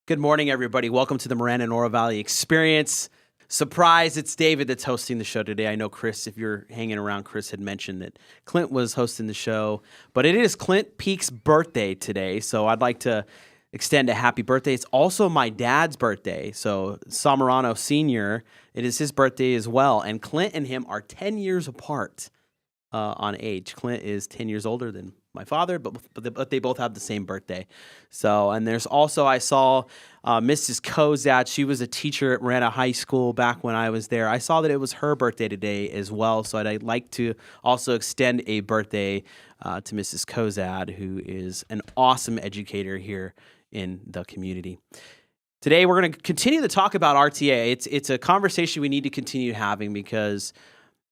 Good morning, everybody. Welcome to the Marana and Oro Valley Experience. Surprise, it's David that's hosting the show today. I know Chris, if you're hanging around, Chris had mentioned that Clint was hosting the show, but it is Clint Peake's birthday today, so I'd like to extend a happy birthday. It's also my dad's birthday, so Marana Sr., it is his birthday as well, and Clint and him are 10 years apart on age. Clint is 10 years older than my father, but they both have the same birthday. So, and there's also, I saw Mrs. Kozat. She was a teacher at Marana High School back when I was there. I saw that it was her birthday today as well. So I'd like to also extend a birthday to Mrs. Kozat, who is an awesome educator here in the community. Today, we're going to continue to talk about RTA. It's a conversation we need to continue having because,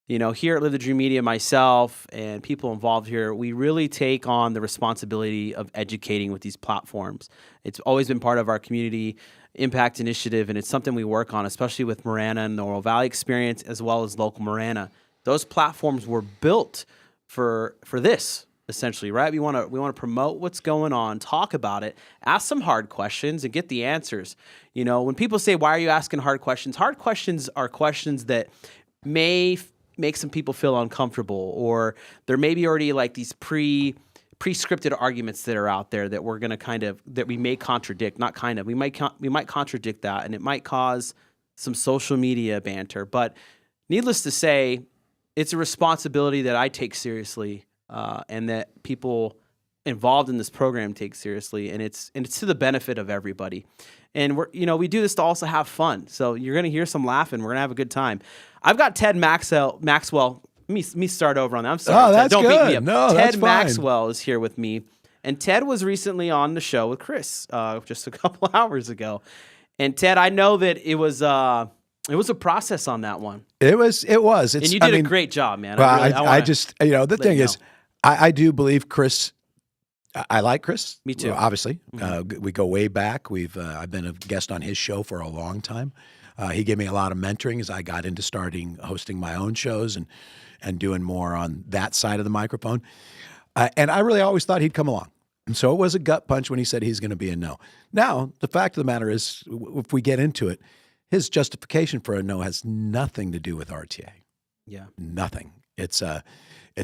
you know, here at Live the Dream Media, myself and people involved here, we really take on the responsibility of educating with these platforms. It's always been part of our community impact initiative, and it's something we work on, especially with Marana and the Oro Valley Experience, as well as local Marana. Those platforms were built for this, essentially, right? We want to promote what's going on, talk about it, ask some hard questions, and get the answers. You know, when people say, "Why are you asking hard questions?" Hard questions are questions that may make some people feel uncomfortable, or there may be already like these pre-scripted arguments that are out there that we're going to that we may contradict, we might contradict that, and it might cause some social media banter. But needless to say, it's a responsibility that I take seriously, and that people involved in this program take seriously, and it's to the benefit of everybody. And we do this to also have fun. So you're going to hear some laughing. We're going to have a good time. I've got Ted Maxwell. Let me start over on that. I'm sorry. Oh, that's Don't good. beat me up. No, Ted that's fine. Maxwell is here with me. And Ted was recently on the show with Chris just a couple hours ago. And Ted, I know that it was a process on that one. It was. And you did a great job, man. Well, I just, the thing is, I do believe Chris. I like Chris. Me too. Obviously, Mm-hmm. we go way back. I've been a guest on his show for a long time. He gave me a lot of mentoring as I got into starting hosting my own shows and doing more on that side of the microphone. And I really always thought he'd come along. And so it was a gut punch when he said he's going to be a no. Now, the fact of the matter is, if we get into it, his justification for a no has nothing to do with RTA. Yeah. Nothing. It's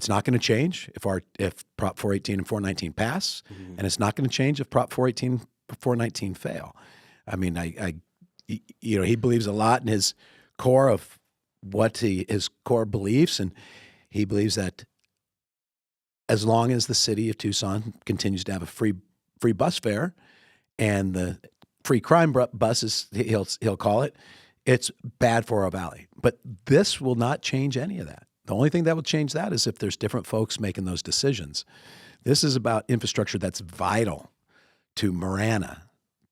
not going to change if Prop 418 and 419 pass, Mm-hmm. and it's not going to change if Prop 418 and 419 fail. I mean, he believes a lot in his core of his core beliefs, and he believes that as long as the city of Tucson continues to have a free bus fare and the free crime buses, he'll call it, it's bad for our valley. But this will not change any of that. The only thing that will change that is if there's different folks making those decisions. This is about infrastructure that's vital to Marana,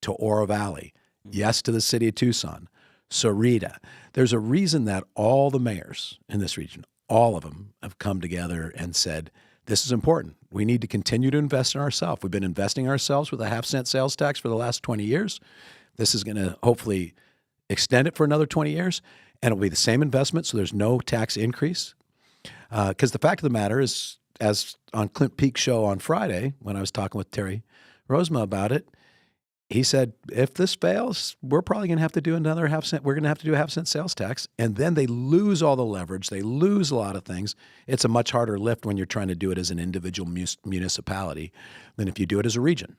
to Oro Valley, yes, to the city of Tucson, Sarita. There's a reason that all the mayors in this region, all of them, have come together and said, this is important. We need to continue to invest in ourselves. We've been investing ourselves with a 0.5-cent sales tax for the last 20 years. This is going to hopefully extend it for another 20 years, and it'll be the same investment, so there's no tax increase. Because the fact of the matter is, as on Clint Peake's show on Friday, when I was talking with Terry Rosema about it, he said, if this fails, we're probably going to have to do another 0.5-cent. We're going to have to do a 0.5-cent sales tax. And then they lose all the leverage. They lose a lot of things. It's a much harder lift when you're trying to do it as an individual municipality than if you do it as a region.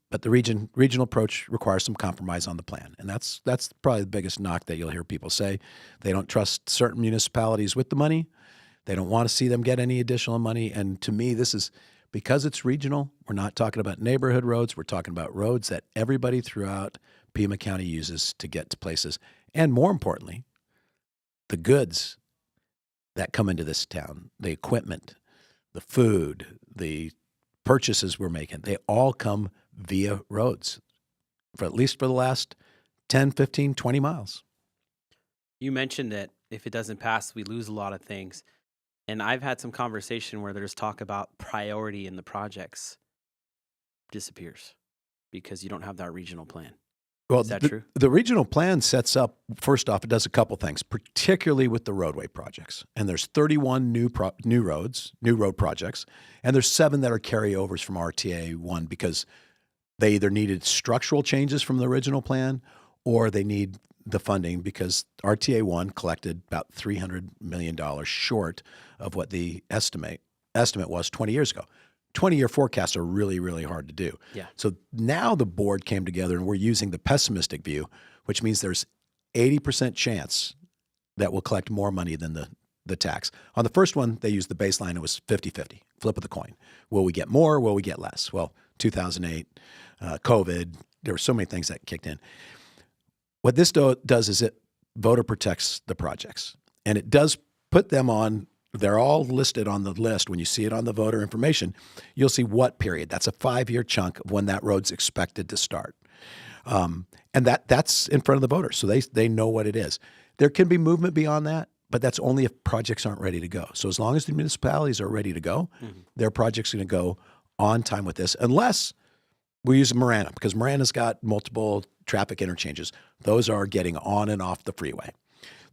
But the regional approach requires some compromise on the plan. And that's probably the biggest knock that you'll hear people say. They don't trust certain municipalities with the money. They don't want to see them get any additional money. And to me, this is because it's regional. We're not talking about neighborhood roads. We're talking about roads that everybody throughout Pima County uses to get to places. And more importantly, the goods that come into this town, the equipment, the food, the purchases we're making, they all come via roads, for at least for the last 10, 15, 20 miles. You mentioned that if it doesn't pass, we lose a lot of things. And I've had some conversation where there's talk about priority in the projects disappears because you don't have that regional plan. Well, Is that true? The regional plan sets up, first off, it does a couple things, particularly with the roadway projects. And there's 31 new road projects, and there's 7 that are carryovers from RTA 1 because They either needed structural changes from the original plan or they need the funding because RTA 1 collected about $300 million short of what the estimate was 20 years ago. 20-year forecasts are really, really hard to do. Yeah. So now the board came together and we're using the pessimistic view, which means there's 80% chance that we'll collect more money than the tax. On the first one, they used the baseline. It was 50-50, flip of the coin. Will we get more? Will we get less? Well, 2008, COVID, there were so many things that kicked in. What this does is it voter protects the projects. And it does put them on, they're all listed on the list. When you see it on the voter information, you'll see what period. That's a 5-year chunk of when that road's expected to start. And that's in front of the voters. So they know what it is. There can be movement beyond that, but that's only if projects aren't ready to go. So as long as the municipalities are ready to go, their project's going to go on time with this, unless we use Marana, because Marana's got multiple traffic interchanges. Those are getting on and off the freeway.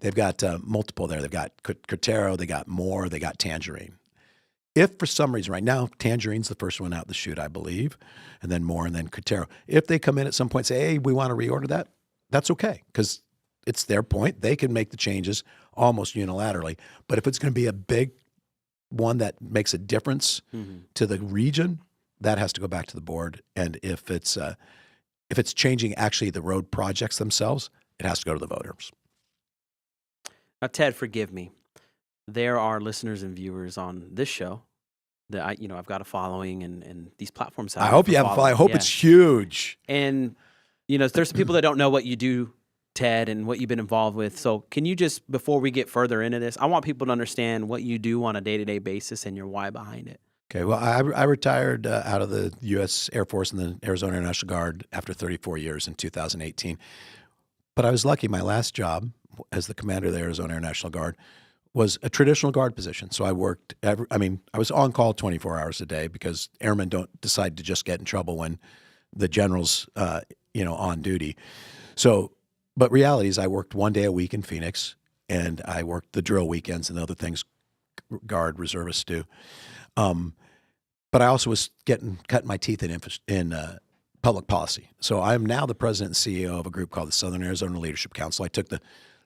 They've got multiple there. They've got Cotero, they got Moore, they got Tangerine. If for some reason, right now, Tangerine's the first one out the chute, I believe, and then Moore, and then Cotero. If they come in at some point and say, hey, we want to reorder that, that's okay, because it's their point. They can make the changes almost unilaterally. But if it's going to be a big one that makes a difference to the region, that has to go back to the board. And if it's changing actually the road projects themselves, it has to go to the voters. Now, Ted, forgive me. There are listeners and viewers on this show that I've got a following, and these platforms. I hope you have a following. I hope it's huge. And there's some people that don't know what you do, Ted, and what you've been involved with. So can you just, before we get further into this, I want people to understand what you do on a day-to-day basis and your why behind it. Okay. Well, I retired out of the U.S. Air Force and the Arizona Air National Guard after 34 years in 2018. But I was lucky. My last job as the commander of the Arizona Air National Guard was a traditional guard position. So I worked, I was on call 24 hours a day because airmen don't decide to just get in trouble when the general's, on duty. So, but reality is I worked 1 day a week in Phoenix, and I worked the drill weekends and other things Guard reservists do. But I also was cutting my teeth in public policy. So I'm now the president and CEO of a group called the Southern Arizona Leadership Council. I took the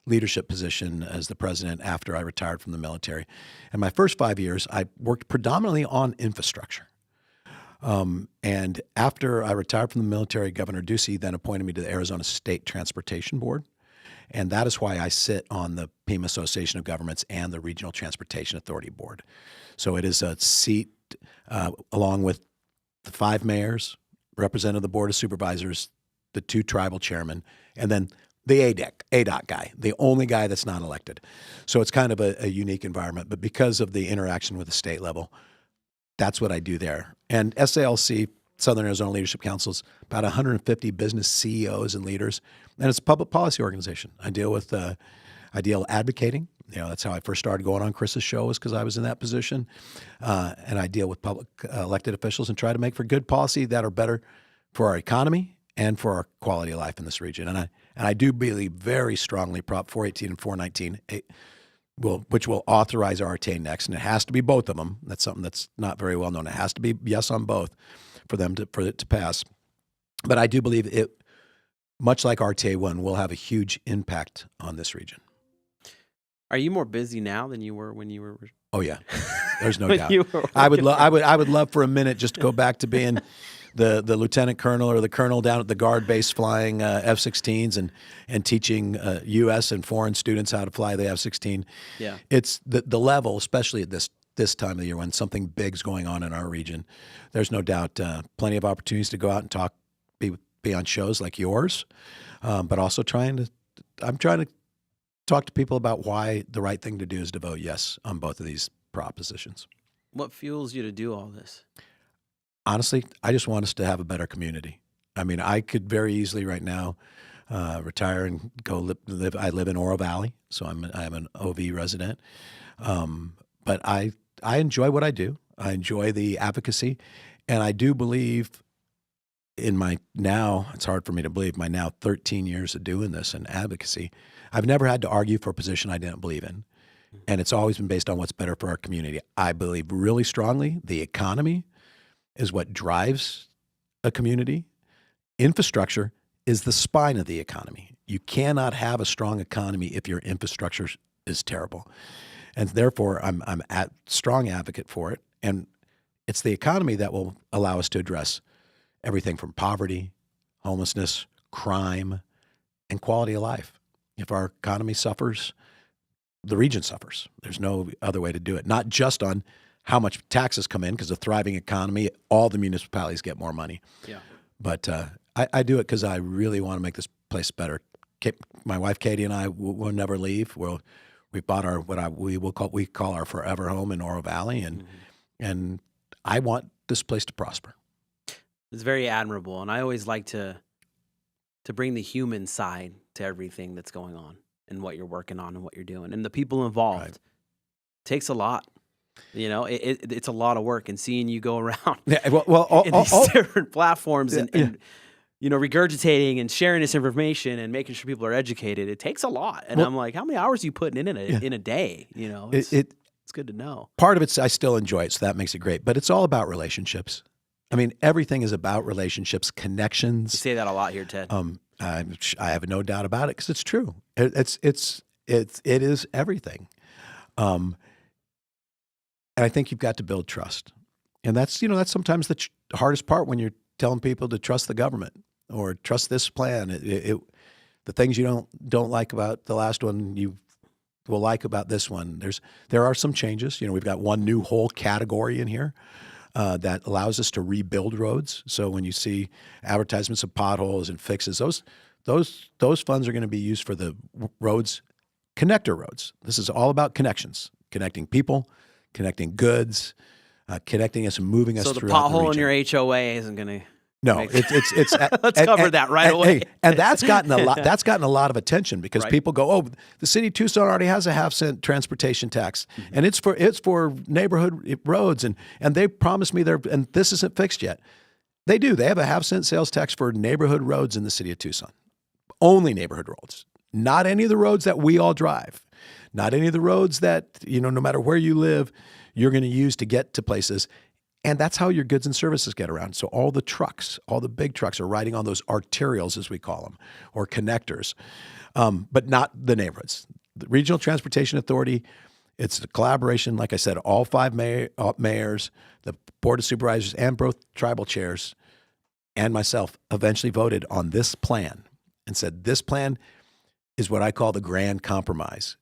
leadership position as the president after I retired from the military. And my first 5 years, I worked predominantly on infrastructure. And after I retired from the military, Governor Ducey then appointed me to the Arizona State Transportation Board. And that is why I sit on the PEMA Association of Governments and the Regional Transportation Authority Board. So it is a seat along with the 5 mayors, representative of the Board of Supervisors, the 2 tribal chairmen, and then the ADOT guy, the only guy that's not elected. So it's kind of a unique environment. But because of the interaction with the state level, that's what I do there. And SALC, Southern Arizona Leadership Council, is about 150 business CEOs and leaders, and it's a public policy organization. I deal with advocating. That's how I first started going on Chris's show, was because I was in that position. And I deal with public elected officials and try to make for good policy that are better for our economy and for our quality of life in this region. And I do believe very strongly Prop 418 and 419, which will authorize RTA next, and it has to be both of them. That's something that's not very well known. It has to be yes on both for it to pass. But I do believe it, much like RTA 1, will have a huge impact on this region. Are you more busy now than you were when you were? Oh yeah, there's no doubt. I would love for a minute just to go back to being the lieutenant colonel or the colonel down at the guard base flying F-16s and teaching U.S. and foreign students how to fly the F-16. Yeah, it's the level, especially at this time of the year when something big's going on in our region. There's no doubt plenty of opportunities to go out and talk, be on shows like yours, but also I'm trying to talk to people about why the right thing to do is to vote yes on both of these propositions. What fuels you to do all this? Honestly, I just want us to have a better community. I mean, I could very easily right now retire and go live. I live in Oro Valley, so I'm an OV resident. But I enjoy what I do. I enjoy the advocacy, and I do believe in it's hard for me to believe, my now 13 years of doing this in advocacy, I've never had to argue for a position I didn't believe in. And it's always been based on what's better for our community. I believe really strongly the economy is what drives a community. infrastructure is the spine of the economy. You cannot have a strong economy if your infrastructure is terrible. And therefore, I'm a strong advocate for it. And it's the economy that will allow us to address everything from poverty, homelessness, crime, and quality of life. If our economy suffers, the region suffers. There's no other way to do it. Not just on how much taxes come in, because a thriving economy, all the municipalities get more money. Yeah. But I do it because I really want to make this place better. My wife Katie and I will never leave. We bought our we call our forever home in Oro Valley, and I want this place to prosper. It's very admirable, and I always like to bring the human side to everything that's going on and what you're working on and what you're doing, and the people involved. Right. Takes a lot. You know, it's a lot of work, and seeing you go around in these different platforms and you know, regurgitating and sharing this information and making sure people are educated, it takes a lot. And I'm like, how many hours are you putting in a day? You know, it's good to know. Part of it's I still enjoy it, so that makes it great. But it's all about relationships. I mean, everything is about relationships, connections. You say that a lot here, Ted. I have no doubt about it because it's true. It is everything. And I think you've got to build trust, and that's sometimes the hardest part when you're telling people to trust the government or trust this plan. The things you don't like about the last one, you will like about this one. There are some changes. You know, we've got one new whole category in here that allows us to rebuild roads. So when you see advertisements of potholes and fixes, those funds are going to be used for the roads, connector roads. This is all about connections, connecting people, connecting goods, connecting us and moving us throughout the region. So the pothole in your HOA isn't going to. No, it's let's cover that right away. And that's gotten a lot. That's gotten a lot of attention because people go, "Oh, the city of Tucson already has a 0.5-cent transportation tax, and it's for neighborhood roads, and they promised me and this isn't fixed yet." They do. They have a 0.5-cent sales tax for neighborhood roads in the city of Tucson, only neighborhood roads, not any of the roads that we all drive, not any of the roads that no matter where you live, you're going to use to get to places. And that's how your goods and services get around. So all the trucks, all the big trucks are riding on those arterials, as we call them, or connectors, but not the neighborhoods. The Regional Transportation Authority, it's a collaboration, like I said, all 5 mayors, the Board of Supervisors, and both tribal chairs, and myself eventually voted on this plan and said this plan is what I call the grand compromise.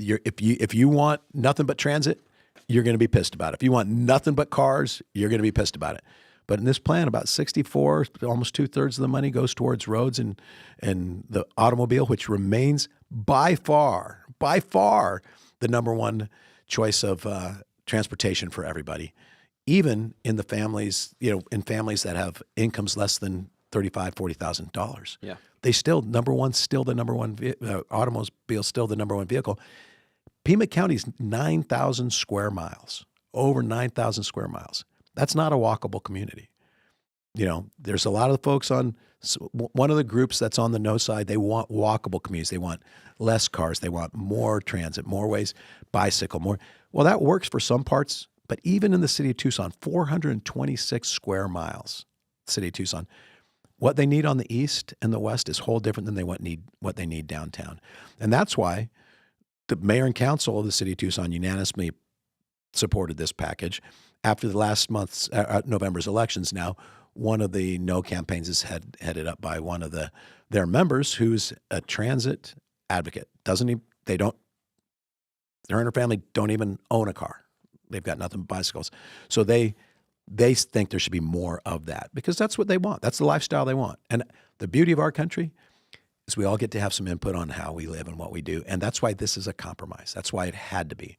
If you want nothing but transit, you're going to be pissed about it. If you want nothing but cars, you're going to be pissed about it. But in this plan, about 64, almost 2/3 of the money goes towards roads and the automobile, which remains by far the number one choice of transportation for everybody, even in the families, in families that have incomes less than $35,000, $40,000. Yeah, they still the number one automobile, still the number one vehicle. Pima County's 9,000 square miles, over 9,000 square miles. That's not a walkable community. There's a lot of the folks on one of the groups that's on the no side. They want walkable communities. They want less cars. They want more transit, more ways, bicycle, more. Well, that works for some parts, but even in the city of Tucson, 426 square miles, city of Tucson, what they need on the east and the west is whole different than what they need downtown. And that's why the mayor and council of the city of Tucson unanimously supported this package. After the last month's November's elections, now one of the no campaigns is headed up by one of their members, who's a transit advocate. Her and her family don't even own a car. They've got nothing but bicycles. So they think there should be more of that because that's what they want. That's the lifestyle they want. And the beauty of our country is we all get to have some input on how we live and what we do. And that's why this is a compromise. That's why it had to be.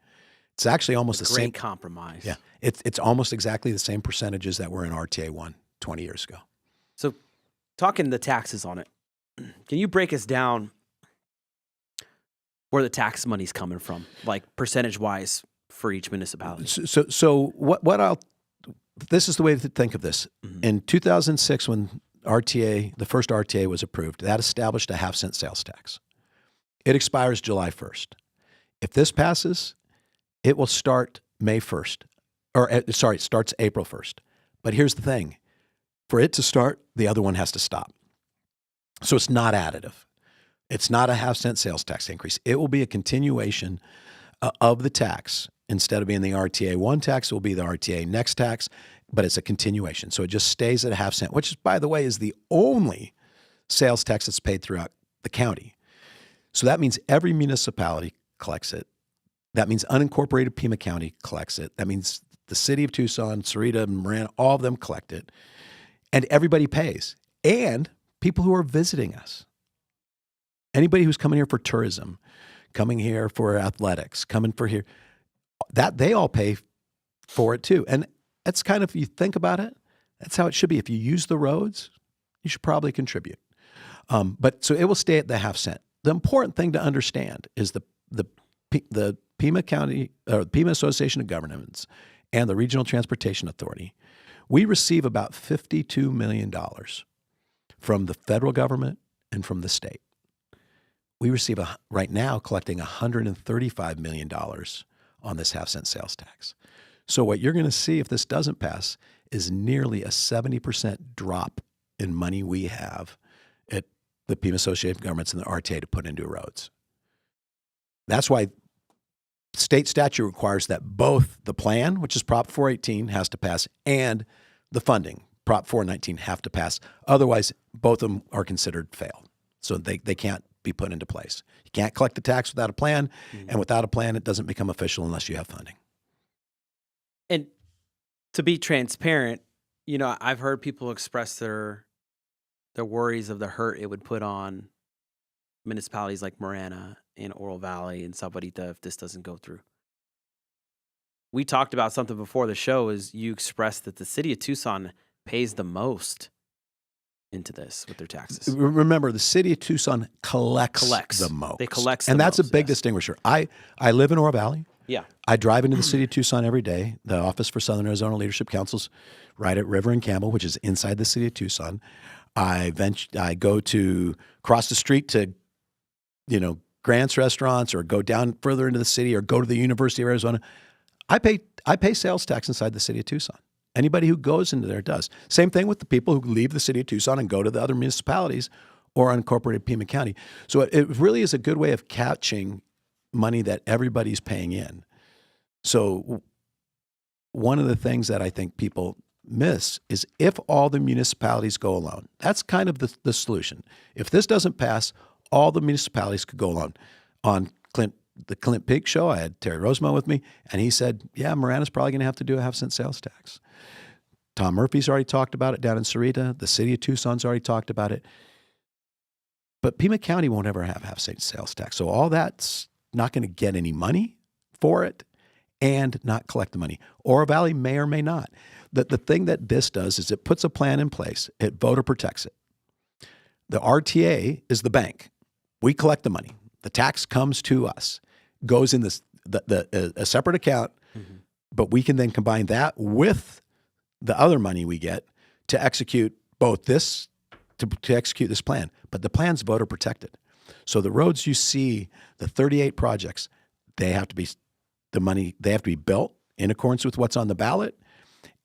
It's actually almost the same. Great compromise. Yeah. It's almost exactly the same percentages that were in RTA 1 20 years ago. So talking the taxes on it, can you break us down where the tax money's coming from, like percentage-wise for each municipality? So this is the way to think of this. Mm-hmm. In 2006, when the first RTA was approved, that established a 0.5-cent sales tax. It expires July 1st. If this passes, it will start May 1st. It starts April 1st. But here's the thing. For it to start, the other one has to stop. So it's not additive. It's not a half-cent sales tax increase. It will be a continuation of the tax. Instead of being the RTA 1 tax, it will be the RTA next tax, but it's a continuation. So it just stays at a half cent, which, by the way, is the only sales tax that's paid throughout the county. So that means every municipality collects it. That means unincorporated Pima County collects it. That means the city of Tucson, Sarita, Marana, all of them collect it. And everybody pays. And people who are visiting us. Anybody who's coming here for tourism, coming here for athletics, coming for here, that they all pay for it too. And that's kind of, if you think about it, that's how it should be. If you use the roads, you should probably contribute. But so it will stay at the half cent. The important thing to understand is the Pima County, or Pima Association of Governments and the Regional Transportation Authority, we receive about $52 million from the federal government and from the state. We receive, right now, collecting $135 million on this half-cent sales tax. So what you're going to see if this doesn't pass is nearly a 70% drop in money we have at the Pima Association of Governments and the RTA to put into roads. That's why state statute requires that both the plan, which is Prop 418, has to pass, and the funding, Prop 419, have to pass. Otherwise, both of them are considered failed. So they can't be put into place. You can't collect the tax without a plan, and without a plan, it doesn't become official unless you have funding. And to be transparent, I've heard people express their worries of the hurt it would put on municipalities like Marana and Oro Valley and Sabarita if this doesn't go through. We talked about something before the show, is you expressed that the city of Tucson pays the most into this with their taxes. Remember, the city of Tucson collects the most. They collect, and that's most, a big distinguisher. I live in Oro Valley. Yeah, I drive into the city of Tucson every day. The Office for Southern Arizona Leadership Council's right at River and Campbell, which is inside the city of Tucson. I go to cross the street to, Grant's restaurants, or go down further into the city, or go to the University of Arizona. I pay sales tax inside the city of Tucson. Anybody who goes into there does. Same thing with the people who leave the city of Tucson and go to the other municipalities or unincorporated Pima County. So it really is a good way of catching money that everybody's paying in. So one of the things that I think people miss is if all the municipalities go alone. That's kind of the solution. If this doesn't pass, all the municipalities could go alone. On the Clint Peak show, I had Terry Rosemont with me, and he said, Marana's probably going to have to do a half-cent sales tax. Tom Murphy's already talked about it down in Sarita. The city of Tucson's already talked about it. But Pima County won't ever have half-cent sales tax. So all that's not going to get any money for it and not collect the money. Oro Valley may or may not. The thing that this does is it puts a plan in place. It voter protects it. The RTA is the bank. We collect the money. The tax comes to us, goes in a separate account, but we can then combine that with the other money we get to execute both this, to execute this plan. But the plan's voter protected. So the roads you see, the 38 projects, they have to be built in accordance with what's on the ballot,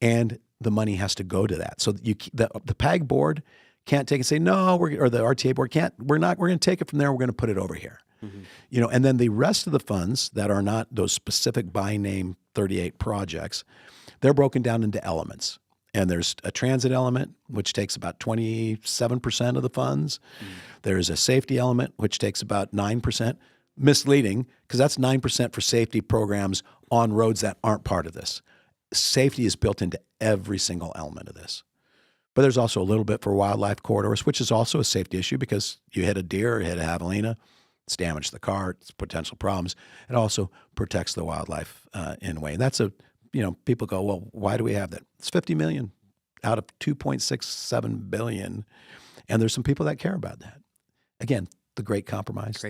and the money has to go to that. So the PAG board can't take and say, no, or the RTA board can't, we're going to take it from there, we're going to put it over here. And then the rest of the funds that are not those specific by name 38 projects, they're broken down into elements. And there's a transit element, which takes about 27% of the funds. There's a safety element, which takes about 9%. Misleading, because that's 9% for safety programs on roads that aren't part of this. Safety is built into every single element of this. But there's also a little bit for wildlife corridors, which is also a safety issue because you hit a deer or hit a javelina, it's damaged the car, it's potential problems. It also protects the wildlife in a way. And that's people go, well, why do we have that? It's $50 million out of $2.67 billion. And there's some people that care about that. Again, the great compromise.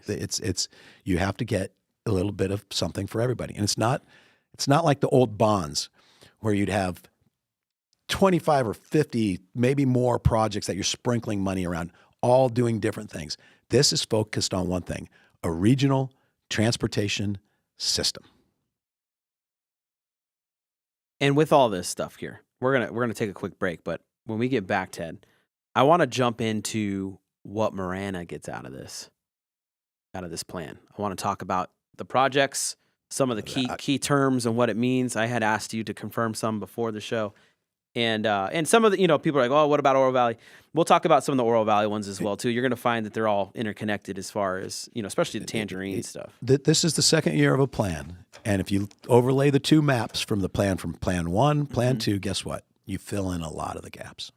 It's you have to get a little bit of something for everybody. And it's not like the old bonds where you'd have 25 or 50, maybe more projects that you're sprinkling money around, all doing different things. This is focused on one thing, a regional transportation system. And with all this stuff here, we're gonna take a quick break, but when we get back, Ted, I want to jump into what Marana gets out of this plan. I want to talk about the projects, some of the key terms and what it means. I had asked you to confirm some before the show. And some of the, people are like, oh, what about Oro Valley? We'll talk about some of the Oro Valley ones as well, too. You're going to find that they're all interconnected as far as, especially the tangerine stuff. This is the second year of a plan. And if you overlay the two maps from Plan 1, Plan 2, guess what? You fill in a lot of the gaps.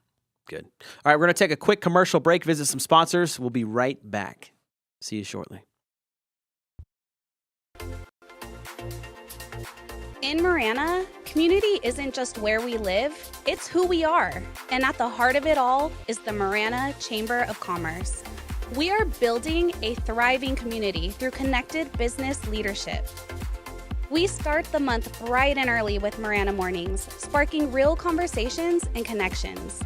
Good. All right, we're going to take a quick commercial break, visit some sponsors. We'll be right back. See you shortly. In Marana, community isn't just where we live, it's who we are. And at the heart of it all is the Marana Chamber of Commerce. We are building a thriving community through connected business leadership. We start the month bright and early with Marana Mornings, sparking real conversations and connections.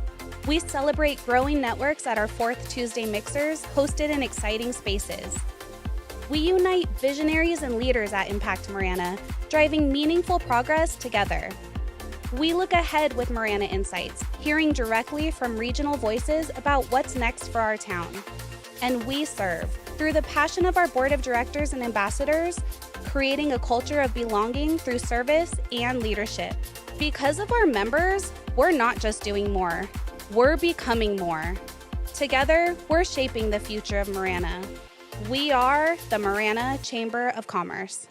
We celebrate growing networks at our 4th Tuesday mixers, hosted in exciting spaces. We unite visionaries and leaders at Impact Marana, driving meaningful progress together. We look ahead with Marana Insights, hearing directly from regional voices about what's next for our town. And we serve through the passion of our board of directors and ambassadors, creating a culture of belonging through service and leadership. Because of our members, we're not just doing more, we're becoming more. Together, we're shaping the future of Marana. We are the Marana Chamber of Commerce.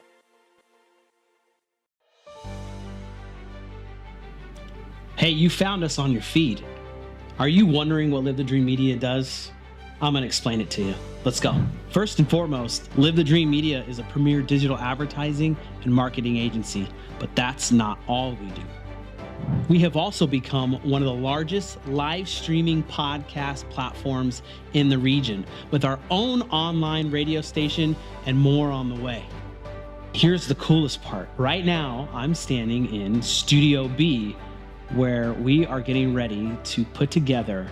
Hey, you found us on your feed. Are you wondering what Live the Dream Media does? I'm going to explain it to you. Let's go. First and foremost, Live the Dream Media is a premier digital advertising and marketing agency, but that's not all we do. We have also become one of the largest live streaming podcast platforms in the region with our own online radio station and more on the way. Here's the coolest part. Right now, I'm standing in Studio B, where we are getting ready to put together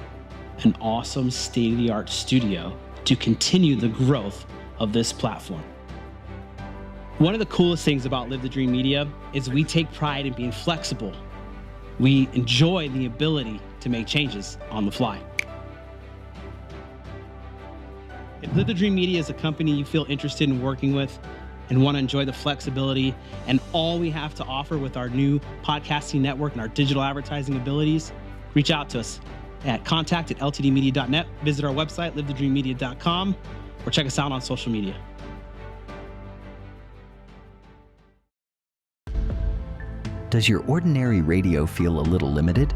an awesome state-of-the-art studio to continue the growth of this platform. One of the coolest things about Live the Dream Media is we take pride in being flexible. We enjoy the ability to make changes on the fly. If Live the Dream Media is a company you feel interested in working with and want to enjoy the flexibility and all we have to offer with our new podcasting network and our digital advertising abilities, reach out to us at contact@ltdmedia.net. Visit our website, livethedreammedia.com, or check us out on social media. Does your ordinary radio feel a little limited?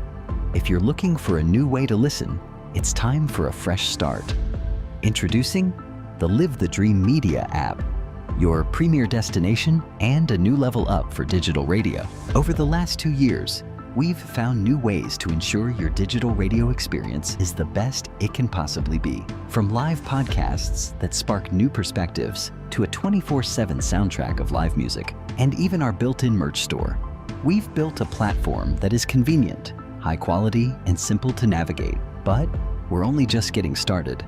If you're looking for a new way to listen, it's time for a fresh start. Introducing the Live the Dream Media app, your premier destination and a new level up for digital radio. Over the last 2 years, we've found new ways to ensure your digital radio experience is the best it can possibly be. From live podcasts that spark new perspectives to a 24/7 soundtrack of live music, and even our built-in merch store. We've built a platform that is convenient, high quality, and simple to navigate. But we're only just getting started.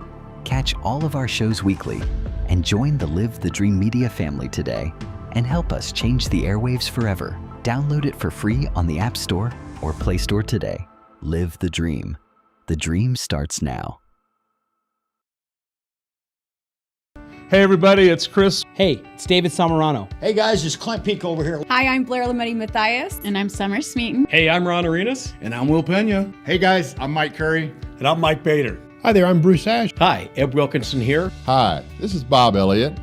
Catch all of our shows weekly and join the Live the Dream Media family today and help us change the airwaves forever. Download it for free on the App Store or Play Store today. Live the dream. The dream starts now. Hey everybody, it's Chris. Hey, it's David Samarano. Hey guys, it's Clint Peak over here. Hi, I'm Blair Lametti Mathias. And I'm Summer Smeaton. Hey, I'm Ron Arenas. And I'm Will Pena. Hey guys, I'm Mike Curry. And I'm Mike Bader. Hi there, I'm Bruce Ash. Hi, Ed Wilkinson here. Hi, this is Bob Elliott.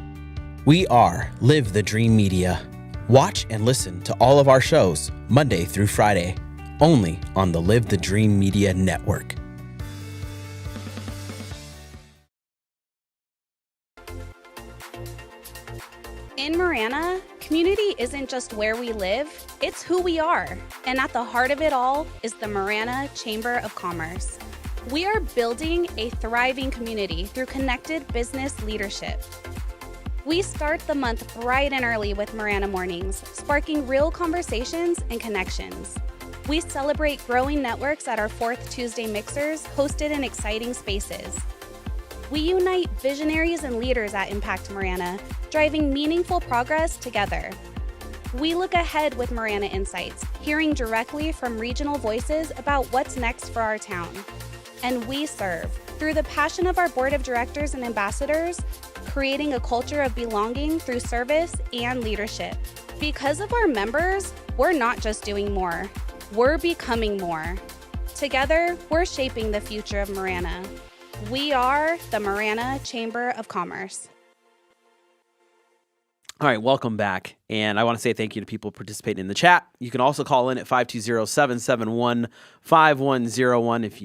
We are Live the Dream Media. Watch and listen to all of our shows Monday through Friday, only on the Live the Dream Media Network. In Marana, community isn't just where we live, it's who we are. And at the heart of it all is the Marana Chamber of Commerce. We are building a thriving community through connected business leadership. We start the month bright and early with Marana Mornings, sparking real conversations and connections. We celebrate growing networks at our 4th Tuesday mixers, hosted in exciting spaces. We unite visionaries and leaders at Impact Marana, driving meaningful progress together. We look ahead with Marana Insights, hearing directly from regional voices about what's next for our town. And we serve through the passion of our board of directors and ambassadors, creating a culture of belonging through service and leadership. Because of our members, we're not just doing more, we're becoming more. Together, we're shaping the future of Marana. We are the Marana Chamber of Commerce. All right, welcome back. And I want to say thank you to people participating in the chat. You can also call in at 520-771-5101 if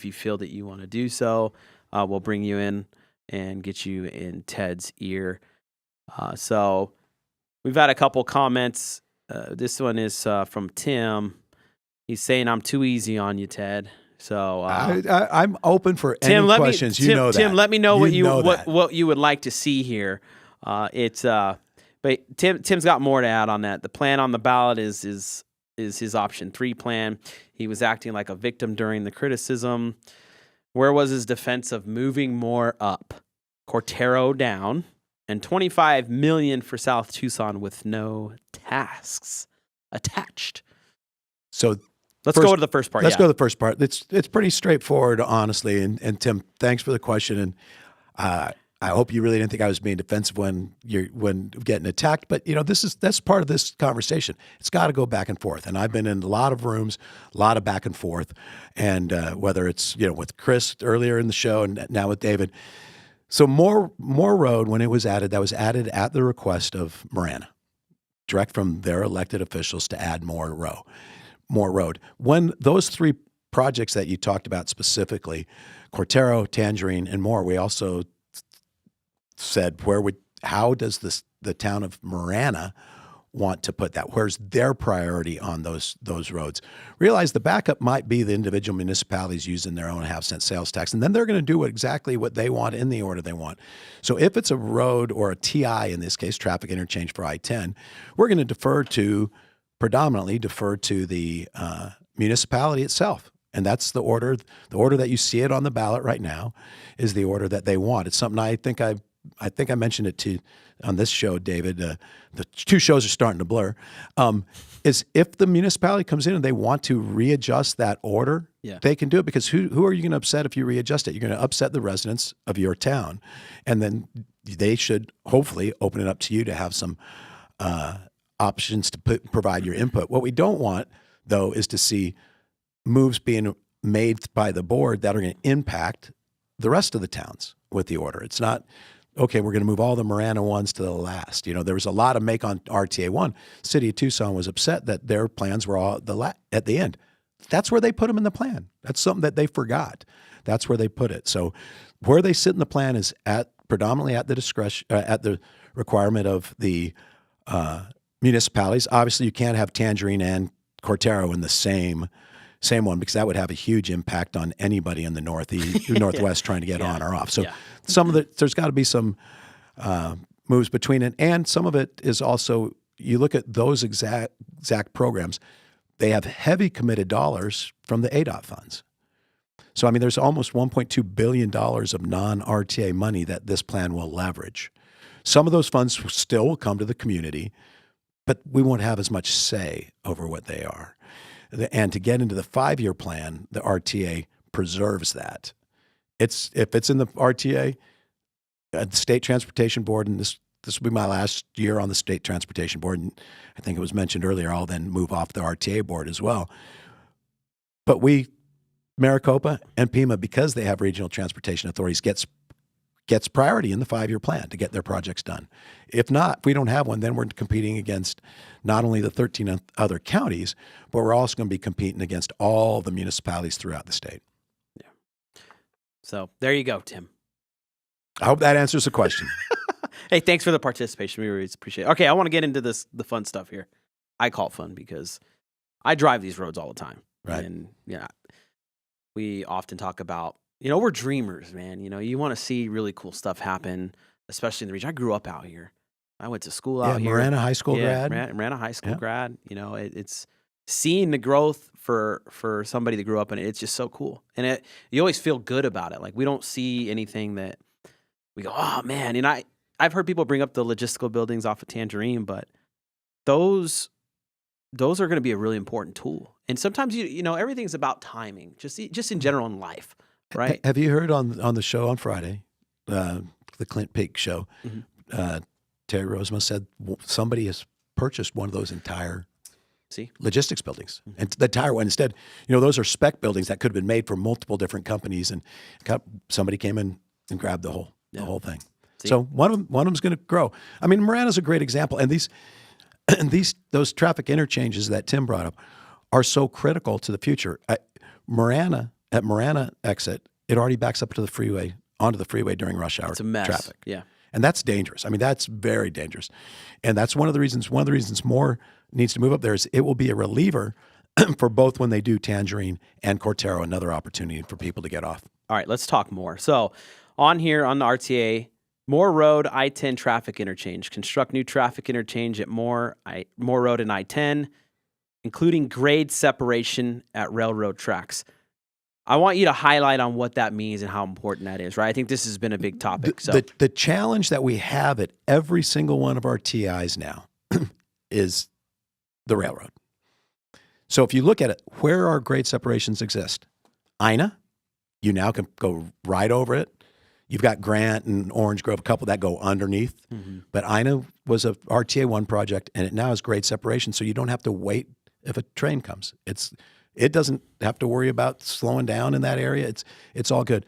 you feel that you want to do so. We'll bring you in and get you in Ted's ear. So we've had a couple comments. This one is from Tim. He's saying I'm too easy on you, Ted. So I'm open for Tim, any questions. Tim, let me know what what you would like to see here. But Tim's got more to add on that. The plan on the ballot is his option 3 plan. He was acting like a victim during the criticism. Where was his defense of moving more up, Cortero down, and $25 million for South Tucson with no tasks attached? So let's go to the first part. Let's go to the first part. It's pretty straightforward, honestly. And Tim, thanks for the question. And I hope you really didn't think I was being defensive when getting attacked. But that's part of this conversation. It's got to go back and forth. And I've been in a lot of rooms, a lot of back and forth. And whether it's with Chris earlier in the show and now with David. So more road, when it was added, that was added at the request of Marana, direct from their elected officials to add more road. When those 3 projects that you talked about specifically, Cortero, Tangerine, and more, we also said how does the town of Marana want to put that? Where's their priority on those roads? Realize the backup might be the individual municipalities using their own half-cent sales tax, and then they're going to do exactly what they want in the order they want. So if it's a road or a TI, in this case, traffic interchange for I-10, we're going to predominantly defer to the municipality itself. And that's the order. The order that you see it on the ballot right now is the order that they want. It's something I think I mentioned it on this show, David. The 2 shows are starting to blur. Is if the municipality comes in and they want to readjust that order, they can do it, because who are you going to upset if you readjust it? You're going to upset the residents of your town, and then they should hopefully open it up to you to have some options to provide your input. What we don't want, though, is to see moves being made by the board that are going to impact the rest of the towns with the order. It's not, okay, we're going to move all the Marana ones to the last. There was a lot of make on RTA 1. City of Tucson was upset that their plans were all at the end. That's where they put them in the plan. That's something that they forgot. That's where they put it. So where they sit in the plan is predominantly at the discretion, at the requirement of the municipalities. Obviously, you can't have Tangerine and Cortero in the same one, because that would have a huge impact on anybody in the Northwest trying to get on or off. So there's got to be some moves between it. And some of it is also, you look at those exact programs, they have heavy committed dollars from the ADOT funds. So, there's almost $1.2 billion of non-RTA money that this plan will leverage. Some of those funds still will come to the community, but we won't have as much say over what they are. And to get into the 5-year plan, the RTA preserves that. If it's in the RTA, the State Transportation Board, and this will be my last year on the State Transportation Board, and I think it was mentioned earlier, I'll then move off the RTA board as well. But Maricopa and Pima, because they have regional transportation authorities, gets priority in the 5-year plan to get their projects done. If we don't have one, then we're competing against not only the 13 other counties, but we're also going to be competing against all the municipalities throughout the state. Yeah. So there you go, Tim. I hope that answers the question. Hey, thanks for the participation. We really appreciate it. Okay, I want to get into the fun stuff here. I call it fun because I drive these roads all the time. Right. And we often talk about, we're dreamers, man. You want to see really cool stuff happen, especially in the region. I grew up out here. I went to school out here. Marana High School grad. Marana High School grad. It's seeing the growth for somebody that grew up in it. It's just so cool. And you always feel good about it. Like, we don't see anything that we go, oh, man. And I've heard people bring up the logistical buildings off of Tangerine, but those are going to be a really important tool. And sometimes you know everything's about timing, just in general in life, right? Have you heard on the show on Friday, the Clint Peak show? Terry Rosemont said somebody has purchased one of those entire logistics buildings, and the entire one. Instead, you know, those are spec buildings that could have been made for multiple different companies, and somebody came in and grabbed the whole thing. So one of them's going to grow. I mean, Marana's a great example, and those traffic interchanges that Tim brought up are so critical to the future. At Marana exit, it already backs up to the freeway, onto the freeway during rush hour It's a mess. traffic. Yeah. And that's dangerous. I mean, that's very dangerous. And that's one of the reasons more needs to move up there is it will be a reliever for both when they do Tangerine and Cortero, another opportunity for people to get off. All right, let's talk more. So on here on the RTA, Moore Road, I-10 traffic interchange. Construct new traffic interchange at Moore Road and I-10, including grade separation at railroad tracks. I want you to highlight on what that means and how important that is, right? I think this has been a big topic. The challenge that we have at every single one of our TIs now is the railroad. So if you look at it, where our grade separations exist, Ina, you now can go right over it. You've got Grant and Orange Grove, a couple that go underneath. But Ina was a RTA 1 project, and it now has grade separation, so you don't have to wait if a train comes. It doesn't have to worry about slowing down in that area. It's all good.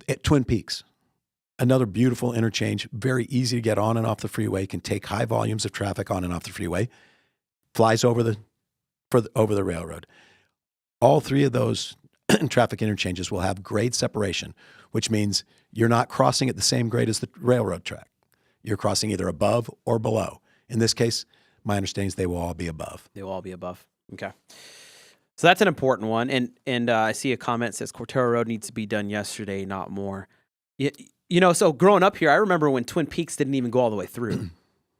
At Twin Peaks, another beautiful interchange, very easy to get on and off the freeway, can take high volumes of traffic on and off the freeway, flies over the railroad. All three of those traffic interchanges will have grade separation, which means you're not crossing at the same grade as the railroad track. You're crossing either above or below. In this case, my understanding is they will all be above. They will all be above. Okay. So that's an important one. And I see a comment that says Cortero Road needs to be done yesterday, not more. You know, so growing up here, I remember when Twin Peaks didn't even go all the way through.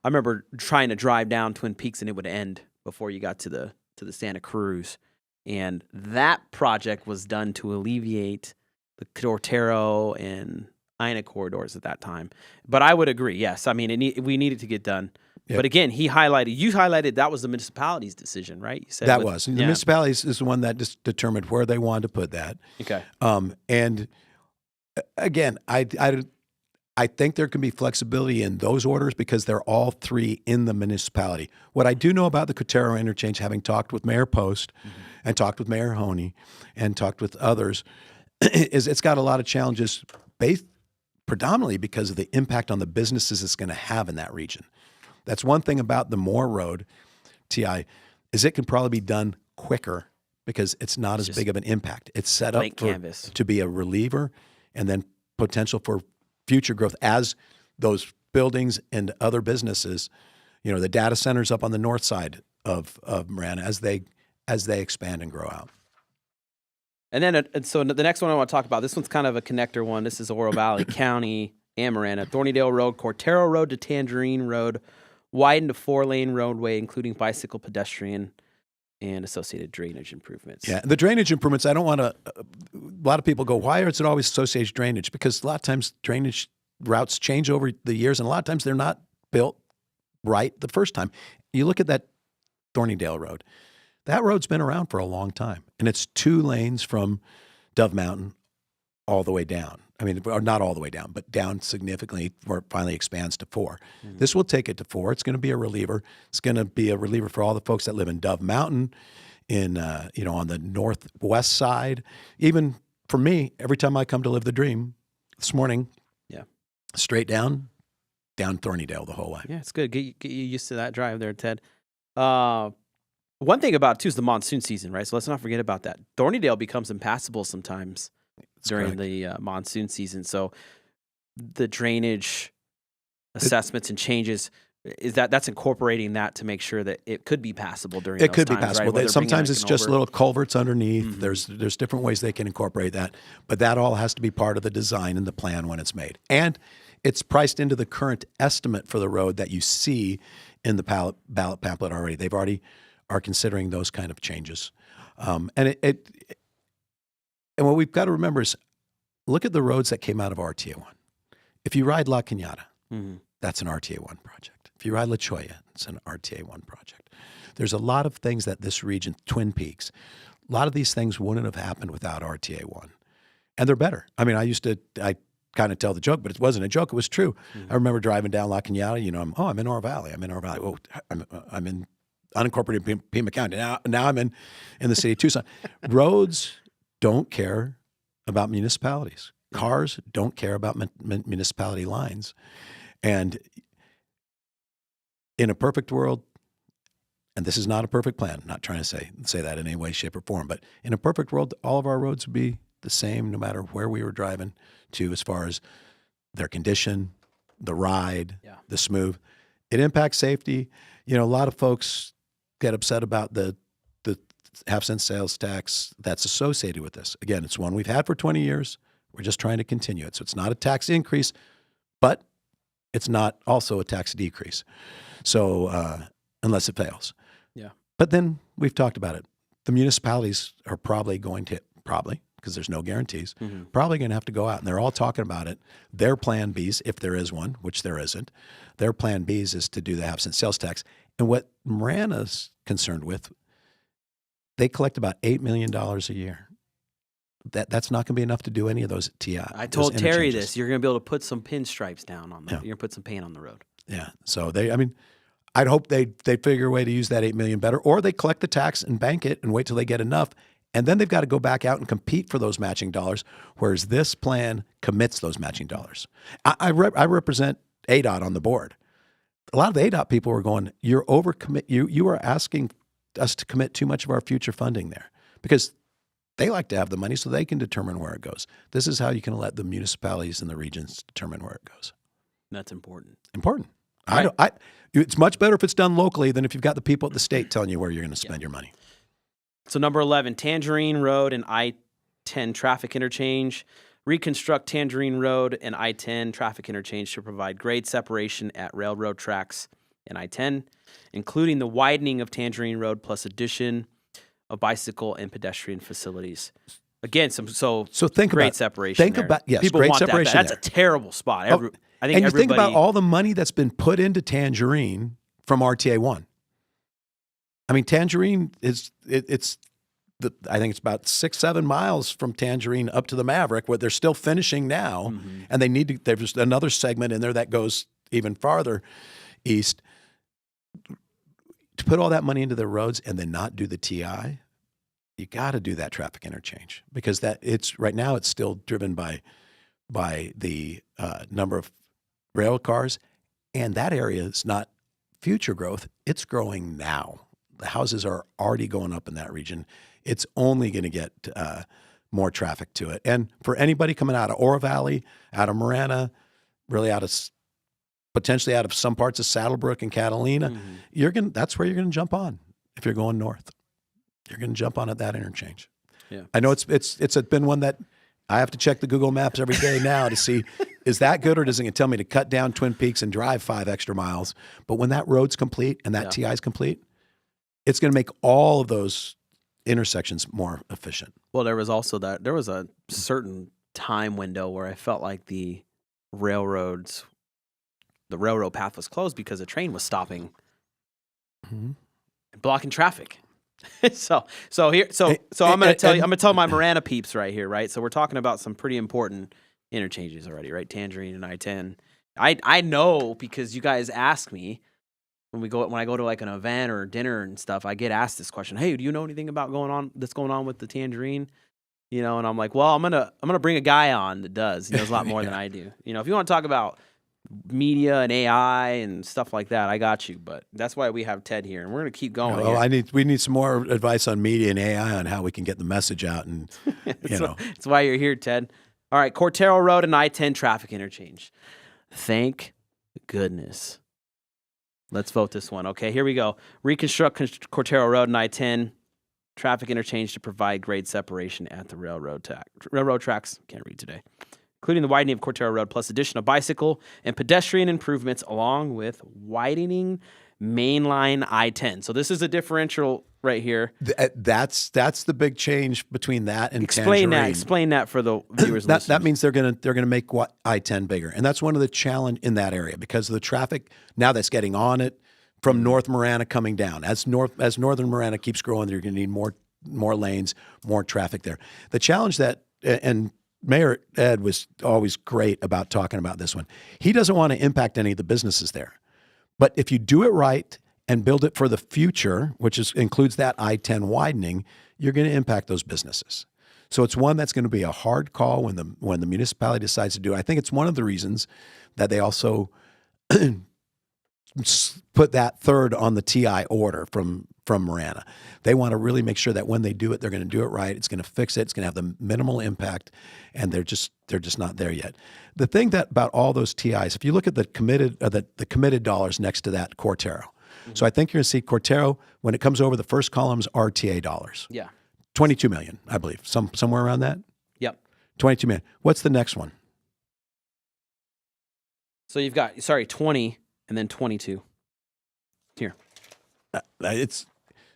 I remember trying to drive down Twin Peaks and it would end before you got to the Santa Cruz. And that project was done to alleviate the Cortero and Ina corridors at that time. But I would agree, yes. I mean, we needed to get done. Yep. But again, you highlighted that was the municipality's decision, right? You said that was. The municipality is the one that just determined where they wanted to put that. Okay. And again, I think there can be flexibility in those orders because they're all three in the municipality. What I do know about the Cortero interchange, having talked with Mayor Post and talked with Mayor Honey and talked with others, is it's got a lot of challenges based predominantly because of the impact on the businesses it's going to have in that region. That's one thing about the Moore Road TI is it can probably be done quicker because it's not as big of an impact. It's set up to be a reliever and then potential for future growth as those buildings and other businesses, you know, the data centers up on the north side of Marana as they expand and grow out. And then, so the next one I want to talk about, this one's kind of a connector one. This is Oro Valley County and Marana. Thornydale Road, Cortero Road to Tangerine Road, widened to 4-lane roadway, including bicycle, pedestrian, and associated drainage improvements. Yeah, the drainage improvements, I don't want to, a lot of people go, why is it always associated drainage? Because a lot of times drainage routes change over the years, and a lot of times they're not built right the first time. You look at that Thornydale Road. That road's been around for a long time, and it's 2 lanes from Dove Mountain all the way down. I mean, or not all the way down, but down significantly where it finally expands to 4. This will take it to 4. It's going to be a reliever. It's going to be a reliever for all the folks that live in Dove Mountain, on the northwest side. Even for me, every time I come to live the dream, this morning, straight down Thornydale the whole way. Yeah, it's good. Get you used to that drive there, Ted. One thing about it, too, is the monsoon season, right? So let's not forget about that. Thornydale becomes impassable sometimes during the monsoon season. So the drainage assessments and changes, that's incorporating that to make sure that it could be passable during it could times, be passable. right? Sometimes it's just little culverts underneath. There's different ways they can incorporate that. But that all has to be part of the design and the plan when it's made. And it's priced into the current estimate for the road that you see in the ballot pamphlet already. They've already are considering those kind of changes. And what we've got to remember is look at the roads that came out of RTA 1. If you ride La Cañada, that's an RTA 1 project. If you ride La Cholla, it's an RTA1 project. There's a lot of things that this region, Twin Peaks, a lot of these things wouldn't have happened without RTA1. And they're better. I mean, I kind of tell the joke, but it wasn't a joke. It was true. I remember driving down La Cañada, I'm in Oro Valley. Oh, I'm in unincorporated Pima County. Now I'm in the city of Tucson. Roads don't care about municipalities. Cars don't care about municipality lines. And in a perfect world, and this is not a perfect plan, I'm not trying to say that in any way, shape, or form, but in a perfect world, all of our roads would be the same no matter where we were driving to as far as their condition, the ride, the smooth. It impacts safety. A lot of folks get upset about the half-cent sales tax that's associated with this. Again, it's one we've had for 20 years. We're just trying to continue it. So it's not a tax increase, but it's not also a tax decrease. So unless it fails. Yeah. But then we've talked about it. The municipalities are probably going to, because there's no guarantees, probably going to have to go out. And they're all talking about it. Their plan Bs, if there is one, which there isn't, their plan Bs is to do the half-cent sales tax. And what Marana's concerned with, they collect about $8 million a year. That's not going to be enough to do any of those TI. I told Terry this. You're going to be able to put some pinstripes down on them. You're going to put some paint on the road. Yeah. So I'd hope they figure a way to use that $8 million better, or they collect the tax and bank it and wait till they get enough. And then they've got to go back out and compete for those matching dollars, whereas this plan commits those matching dollars. I represent ADOT on the board. A lot of the ADOT people are going, you're overcommit. You are asking us to commit too much of our future funding there, because they like to have the money so they can determine where it goes. This is how you can let the municipalities and the regions determine where it goes. That's important. Important. Right. It's much better if it's done locally than if you've got the people at the state telling you where you're going to spend your money. So number 11, Tangerine Road and I-10 traffic interchange. Reconstruct Tangerine Road and I-10 traffic interchange to provide grade separation at railroad tracks and I-10, including the widening of Tangerine Road plus addition of bicycle and pedestrian facilities. Again, so think great separation. Think there. about People great want separation. That's a terrible spot. I think and you everybody, think about all the money that's been put into Tangerine from RTA1. I mean, Tangerine I think it's about 6-7 miles from Tangerine up to the Maverick, where they're still finishing now, and there's another segment in there that goes even farther east. To put all that money into the roads and then not do the TI, you got to do that traffic interchange, because right now it's still driven by the number of rail cars, and that area is not future growth. It's growing now. The houses are already going up in that region. It's only going to get more traffic to it. And for anybody coming out of Oro Valley, out of Marana, really potentially out of some parts of Saddlebrook and Catalina, that's where you're going to jump on if you're going north. You're going to jump on at that interchange. Yeah. I know it's been one that I have to check the Google Maps every day now to see, is that good, or does it tell me to cut down Twin Peaks and drive 5 extra miles? But when that road's complete and that TI is complete, it's going to make all of those intersections more efficient. Well, there was a certain time window where I felt like the railroad path was closed because a train was stopping and blocking traffic. So I'm going to tell my Marana peeps right here, right? So we're talking about some pretty important interchanges already, right? Tangerine and I-10. I know because you guys ask me when I go to like an event or dinner and stuff, I get asked this question. Hey, do you know anything about that's going on with the Tangerine? And I'm like, well, I'm gonna bring a guy on that does. He knows a lot more than I do. If you want to talk about media and AI and stuff like that, I got you. But that's why we have Ted here, and we're gonna keep going. Well, we need some more advice on media and AI on how we can get the message out. And that's why you're here, Ted. All right, Cortero Road and I-10 traffic interchange. Thank goodness. Let's vote this one. Okay, here we go. Reconstruct Cortero Road and I-10 traffic interchange to provide grade separation at the railroad tracks. Can't read today. Including the widening of Cortero Road plus addition of bicycle and pedestrian improvements, along with widening mainline I-10. So this is a differential right here. That's the big change between that and Explain Tangerine. that. Explain that for the viewers. And That means they're gonna make I-10 bigger, and that's one of the challenge in that area because of the traffic now that's getting on it from North Marana coming down. As northern Marana keeps growing, they're going to need more lanes, more traffic there. The challenge and Mayor Ed was always great about talking about this one. He doesn't want to impact any of the businesses there, but if you do it right and build it for the future, which includes that I-10 widening, you're going to impact those businesses. So it's one that's going to be a hard call when the municipality decides to do it. I think it's one of the reasons that they also put that third on the TI order from Marana. They want to really make sure that when they do it, they're going to do it right. It's going to fix it. It's going to have the minimal impact, and they're just not there yet. The thing that about all those TIs, if you look at the committed dollars next to that Cortero, so I think you're going to see Cortero when it comes over the first column's RTA dollars. Yeah, 22 million, I believe, somewhere around that. Yep, 22 million. What's the next one? So you've got 20 and then 22 here.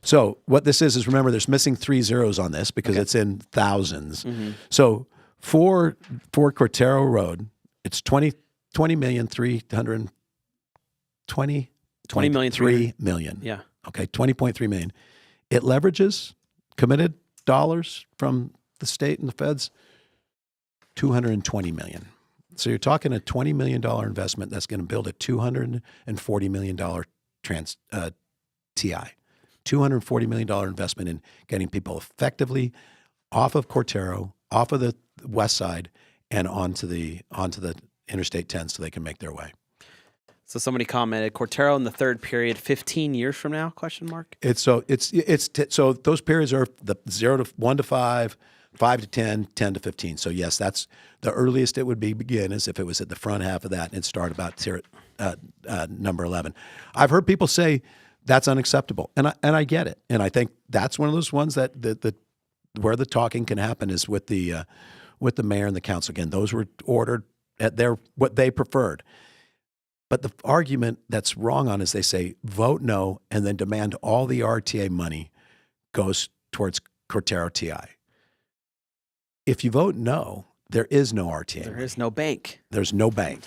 So what this is remember there's missing 3 zeros on this because it's in thousands. Mm-hmm. So for Cortero Road, it's 20 million 3 million. Yeah. Okay, 20.3 million. It leverages committed dollars from the state and the feds, 220 million. So you're talking a $20 million investment that's going to build a $240 million TI. $240 million investment in getting people effectively off of Cortero, off of the west side, and onto the Interstate 10 so they can make their way. So somebody commented, Cortero in the third period, 15 years from now? ? So those periods are the 0 to 1 to 5, 5 to 10, 10 to 15. So yes, that's the earliest it would begin is if it was at the front half of that and start about number 11. I've heard people say that's unacceptable, and I get it, and I think that's one of those ones that where the talking can happen is with the mayor and the council. Again, those were ordered at what they preferred. But the argument that's wrong on is they say vote no and then demand all the RTA money goes towards Cortero TI. If you vote no, there is no RTA. There is no bank. There's no bank.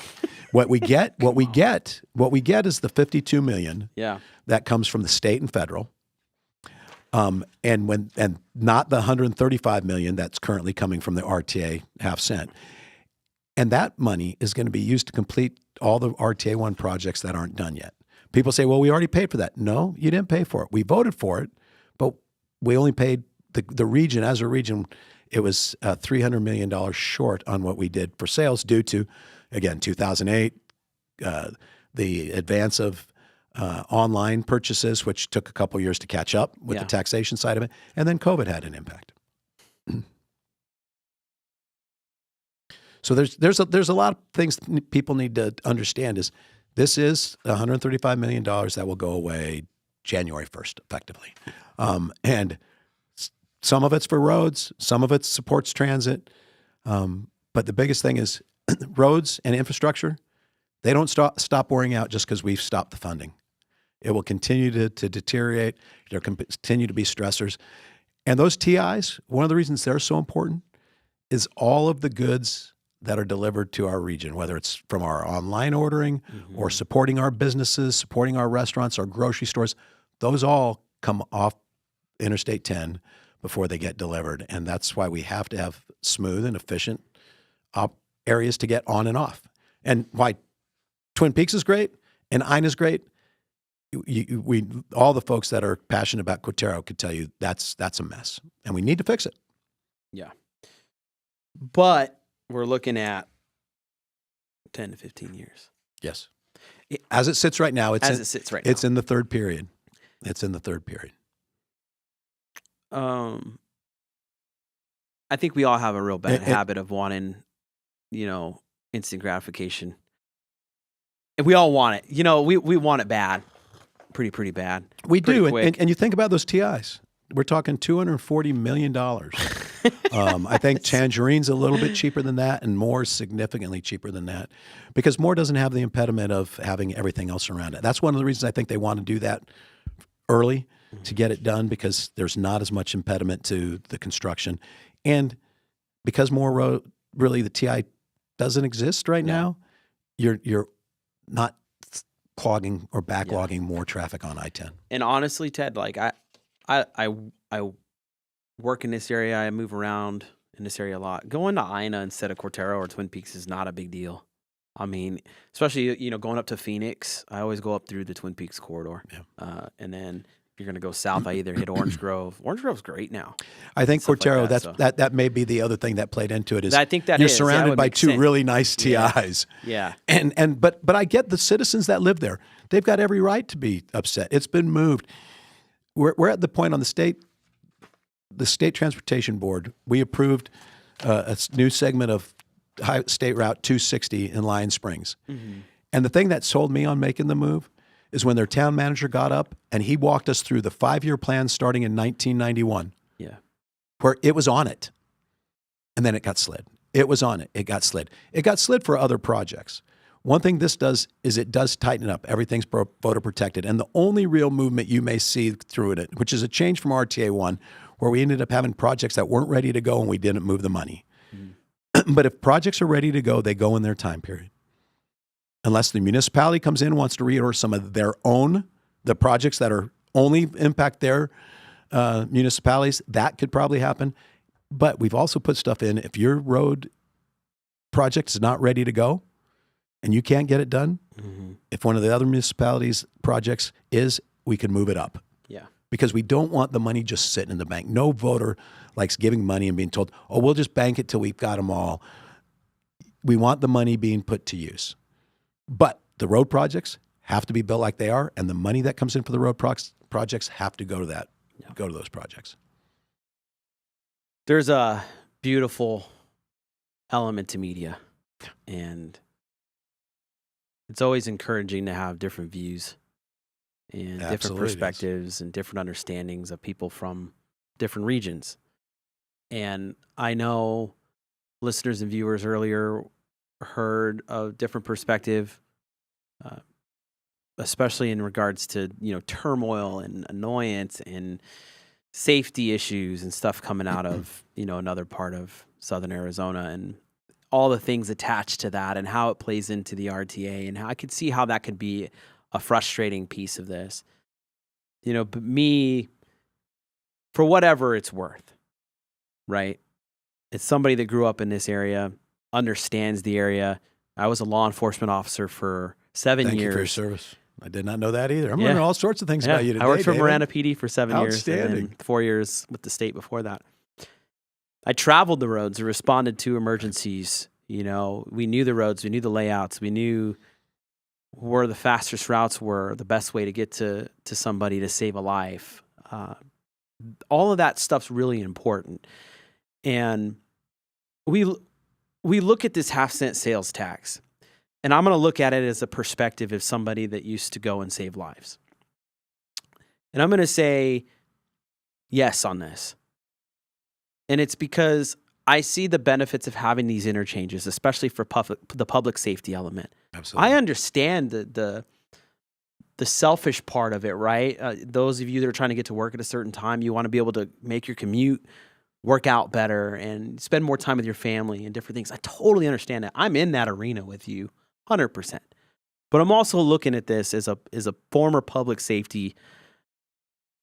What we get is the $52 million. Yeah. That comes from the state and federal, and not the $135 million that's currently coming from the RTA half cent. And that money is going to be used to complete all the RTA 1 projects that aren't done yet. People say, well, we already paid for that. No, you didn't pay for it. We voted for it, but we only paid the region. As a region, it was $300 million short on what we did for sales due to, again, 2008, the advance of online purchases, which took a couple years to catch up with the taxation side of it, and then COVID had an impact. So there's a lot of things people need to understand. Is this is $135 million that will go away January 1st, effectively, and some of it's for roads, some of it supports transit, but the biggest thing is roads and infrastructure. They don't stop wearing out just because we've stopped the funding. It will continue to deteriorate. There will continue to be stressors. And those TIs, one of the reasons they're so important is all of the goods that are delivered to our region, whether it's from our online ordering or supporting our businesses, supporting our restaurants, our grocery stores, those all come off Interstate 10 before they get delivered. And that's why we have to have smooth and efficient areas to get on and off. And why Twin Peaks is great and Ina is great. We all the folks that are passionate about Cortero could tell you that's a mess, and we need to fix it. Yeah, but we're looking at 10 to 15 years. Yes, as it sits right now, it's in the third period. It's in the third period. I think we all have a real bad habit of wanting, instant gratification. And we all want it. We want it bad. Pretty bad. We do. And you think about those TIs. we're talking $240 million. I think Tangerine's a little bit cheaper than that, and Moore's significantly cheaper than that, because Moore doesn't have the impediment of having everything else around it. That's one of the reasons I think they want to do that early to get it done, because there's not as much impediment to the construction. And because Moore Road, really the TI doesn't exist right now, you're not clogging or backlogging more traffic on I-10. And honestly, Ted, like I work in this area. I move around in this area a lot. Going to Ina instead of Cortero or Twin Peaks is not a big deal. I mean, especially, you know, going up to Phoenix, I always go up through the Twin Peaks corridor. Yeah. And then if you're going to go south, I either hit Orange Grove. Orange Grove's great now. I think Cortero, like that may be the other thing that played into it. Is I think that you're is. surrounded by two sense. really nice TIs. Yeah. But I get the citizens that live there. They've got every right to be upset. It's been moved. We're at the point on the state transportation board. We approved a new segment of State Route 260 in Lion Springs. Mm-hmm. And the thing that sold me on making the move is when their town manager got up and he walked us through the 5-year plan starting in 1991. Yeah. Where it was on it. And then it got slid. It was on it. It got slid. It got slid for other projects. One thing this does is it does tighten up. Everything's voter protected. And the only real movement you may see through it, which is a change from RTA 1, where we ended up having projects that weren't ready to go and we didn't move the money. Mm. But if projects are ready to go, they go in their time period. Unless the municipality comes in and wants to reorder some of their own, the projects that are only impact their municipalities, that could probably happen. But we've also put stuff in. If your road project is not ready to go and you can't get it done, if one of the other municipalities' projects is, we can move it up. Yeah. Because we don't want the money just sitting in the bank. No voter likes giving money and being told, oh, we'll just bank it till we've got them all. We want the money being put to use. But the road projects have to be built like they are, and the money that comes in for the road projects have to go to that, go to those projects. There's a beautiful element to media, and it's always encouraging to have different views and different perspectives and different understandings of people from different regions. And I know listeners and viewers earlier heard a different perspective, especially in regards to, you know, turmoil and annoyance and safety issues and stuff coming out of, you know, another part of southern Arizona and all the things attached to that and how it plays into the RTA and how I could see how that could be a frustrating piece of this. You know, but me, for whatever it's worth, right? It's somebody that grew up in this area, understands the area. I was a law enforcement officer for 7 years. Thank you for your service. I did not know that either. I'm learning all sorts of things about you today, I worked for David. Marana PD for 7 years. Outstanding. And then 4 years with the state before that. I traveled the roads and responded to emergencies. You know, we knew the roads, we knew the layouts, we knew where the fastest routes were, the best way to get to somebody to save a life. All of that stuff's really important. And we look at this half-cent sales tax, and I'm going to look at it as a perspective of somebody that used to go and save lives. And I'm going to say yes on this. And it's because I see the benefits of having these interchanges, especially for the public safety element. Absolutely. I understand the selfish part of it, right? Those of you that are trying to get to work at a certain time, you want to be able to make your commute work out better and spend more time with your family and different things. I totally understand that. I'm in that arena with you, 100%. But I'm also looking at this as a former public safety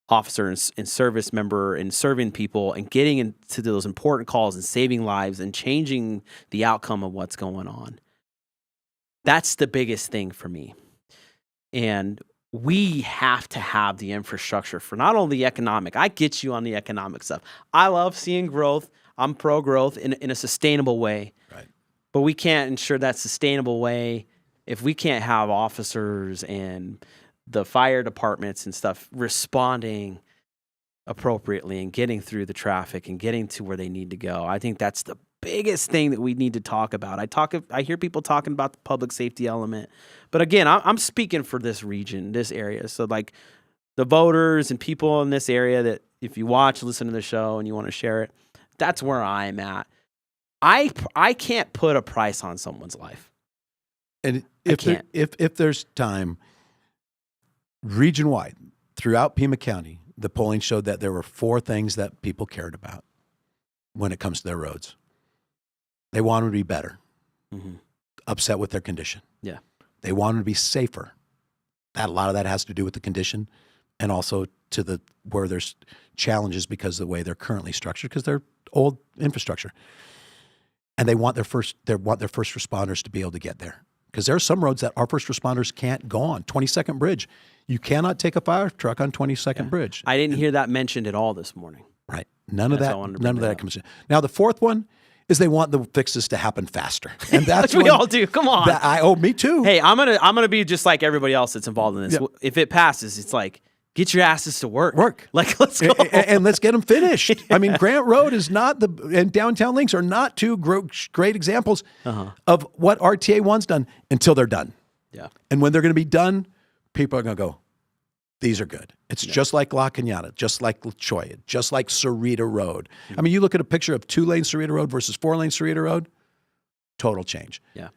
officer and service member and serving people and getting into those important calls and saving lives and changing the outcome of what's going on. That's the biggest thing for me. And we have to have the infrastructure for not only the economic. I get you on the economic stuff. I love seeing growth. I'm pro-growth in a sustainable way. Right. But we can't ensure that sustainable way if we can't have officers and the fire departments and stuff responding appropriately and getting through the traffic and getting to where they need to go. I think that's the biggest thing that we need to talk about. I hear people talking about the public safety element, but again, I'm speaking for this region, this area. So like the voters and people in this area that if you watch, listen to the show, and you want to share it, that's where I'm at. I can't put a price on someone's life. And if there's time, region-wide, throughout Pima County, the polling showed that there were 4 things that people cared about when it comes to their roads. They wanted to be better, upset with their condition. Yeah. They wanted to be safer. A lot of that has to do with the condition and also to where there's challenges because of the way they're currently structured, because they're old infrastructure. And they want their first responders to be able to get there. Because there are some roads that our first responders can't go on. 22nd Bridge. You cannot take a fire truck on 22nd Bridge. I didn't hear that mentioned at all this morning. Right. None of that comes in. Now, the fourth one is they want the fixes to happen faster. And that's we all do. Come on. Me too. Hey, I'm gonna be just like everybody else that's involved in this. Yeah. If it passes, it's like, get your asses to work. Like, let's go. And let's get them finished. I mean, Grant Road is not and Downtown Links are not two great examples of what RTA wants done until they're done. Yeah. And when they're going to be done, people are going to go, these are good. It's just like La Cañada, just like La Choya, just like Cerrito Road. I mean, you look at a picture of 2-lane Cerrito Road versus 4-lane Cerrito Road, total change. Yeah.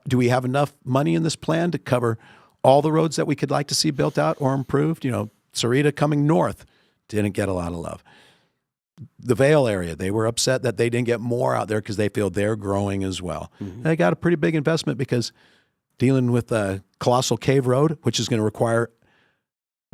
Do we have enough money in this plan to cover all the roads that we could like to see built out or improved? You know, Cerrito coming north didn't get a lot of love. The Vale area, they were upset that they didn't get more out there because they feel they're growing as well. They got a pretty big investment because dealing with Colossal Cave Road, which is going to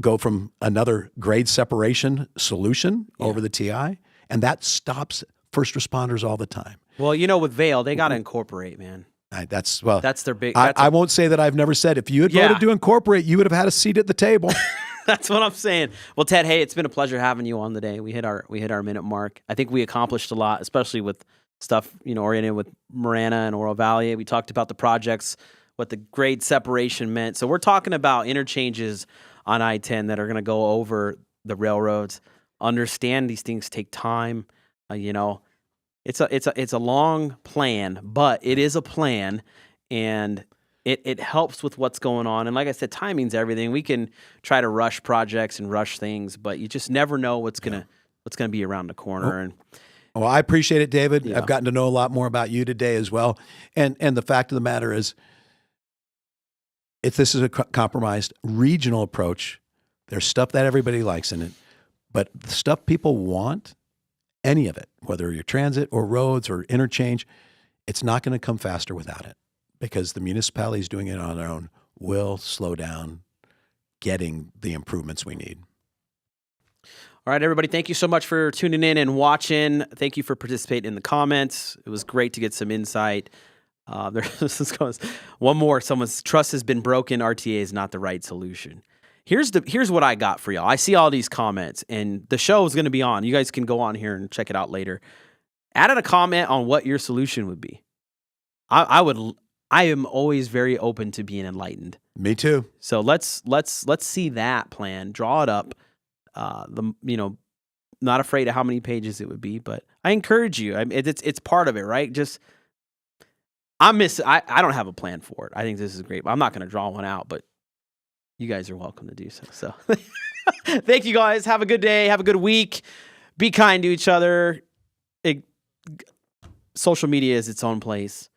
go from another grade separation solution over the TI, and that stops first responders all the time. Well, you know, with Vale, they got to incorporate, man. That's their big. I won't say that I've never said if you had voted to incorporate, you would have had a seat at the table. That's what I'm saying. Well, Ted, hey, it's been a pleasure having you on today. We hit our minute mark. I think we accomplished a lot, especially with stuff oriented with Marana and Oro Valley. We talked about the projects, what the grade separation meant. So we're talking about interchanges on I-10 that are going to go over the railroads. Understand these things take time. It's a long plan, but it is a plan, and it helps with what's going on. And like I said, timing's everything. We can try to rush projects and rush things, but you just never know what's gonna be around the corner. Well, I appreciate it, David. Yeah. I've gotten to know a lot more about you today as well. And the fact of the matter is, if this is a compromised regional approach, there's stuff that everybody likes in it, but the stuff people want, any of it, whether you're transit or roads or interchange, it's not going to come faster without it, because the municipalities doing it on their own will slow down getting the improvements we need. All right, everybody, thank you so much for tuning in and watching. Thank you for participating in the comments. It was great to get some insight. This goes one more. Someone's trust has been broken. RTA is not the right solution. Here's what I got for y'all. I see all these comments, and the show is going to be on. You guys can go on here and check it out later. Add in a comment on what your solution would be. I am always very open to being enlightened. Me too. So let's see that plan. Draw it up. Not afraid of how many pages it would be, but I encourage you. It's part of it, right? I don't have a plan for it. I think this is great, but I'm not going to draw one out, but you guys are welcome to do so. So thank you guys. Have a good day. Have a good week. Be kind to each other. Social media is its own place.